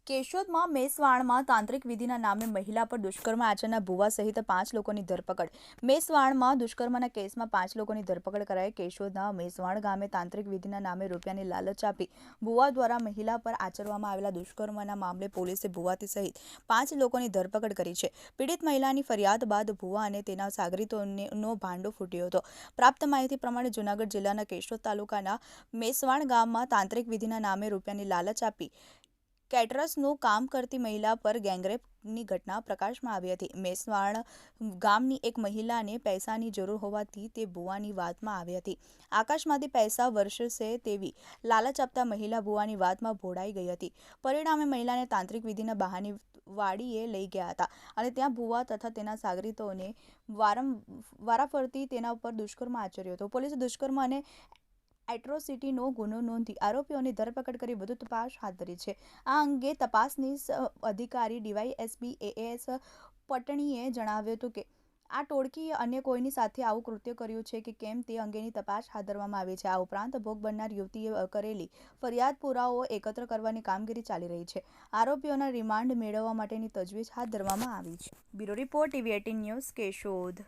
કેશોદમાં મેસવાણમાં તાંત્રિક વિધિના નામે મહિલા પર દુષ્કર્મ આચરનાર ભુવા સહિત 5 લોકોની ધરપકડ. મેસવાણમાં દુષ્કર્મના કેસમાં 5 લોકોની ધરપકડ કરાઈ. કેશોદના મેસવાણ ગામે તાંત્રિક વિધિના નામે રૂપિયાની લાલચ આપી ભુવા દ્વારા મહિલા પર આચરવામાં આવેલા દુષ્કર્મના મામલે પોલીસે ભુવાથી સહિત 5 લોકોની ધરપકડ કરી છે. પીડિત મહિલાની ફરિયાદ બાદ ભુવા અને તેના સાગરીતોનો ભાંડો ફૂટ્યો હતો. પ્રાપ્ત માહિતી પ્રમાણે જૂનાગઢ જિલ્લાના કેશોદ તાલુકાના મેસવાણ ગામમાં તાંત્રિક વિધિના નામે રૂપિયાની લાલચ આપી કેટરસનું કામ કરતી મહિલા પર ગેંગરેપની ઘટના પ્રકાશમાં આવી હતી. મેસવાણ ગામની એક મહિલાને પૈસાની જરૂર હોવાથી તે ભુવાની વાતમાં આવી હતી. આકાશમાંથી પૈસા વરસશે તેવી લાલચ આપતા મહિલા ભુવાની વાતમાં ભોળાઈ ગઈ હતી. પરિણામે મહિલાને તાંત્રિક વિધિના બહાને વાડીએ લઈ ગયા હતા અને ત્યાં ભુવા તથા તેના સાગરીતોને વારાફરતી તેના ઉપર દુષ્કર્મ આચર્યો હતો. પોલીસે દુષ્કર્મ અને એટ્રોસિટીનો ગુનો નોંધી આરોપીઓની ધરપકડ કરી વધુ તપાસ હાથ ધરી છે. આ અંગે તપાસની અધિકારી ડીવાયએસપી એએસ પટણીએ જણાવ્યું હતું કે આ ટોળકીએ અન્ય કોઈની સાથે આવું કૃત્ય કર્યું છે કે કેમ તે અંગેની તપાસ હાથ ધરવામાં આવી છે. આ ઉપરાંત ભોગ બનનાર યુવતીએ કરેલી ફરિયાદ પુરાવો એકત્ર કરવાની કામગીરી ચાલી રહી છે. આરોપીઓના રિમાન્ડ મેળવવા માટેની તજવીજ હાથ ધરવામાં આવી છે. Bureau report TV18 news Keshod.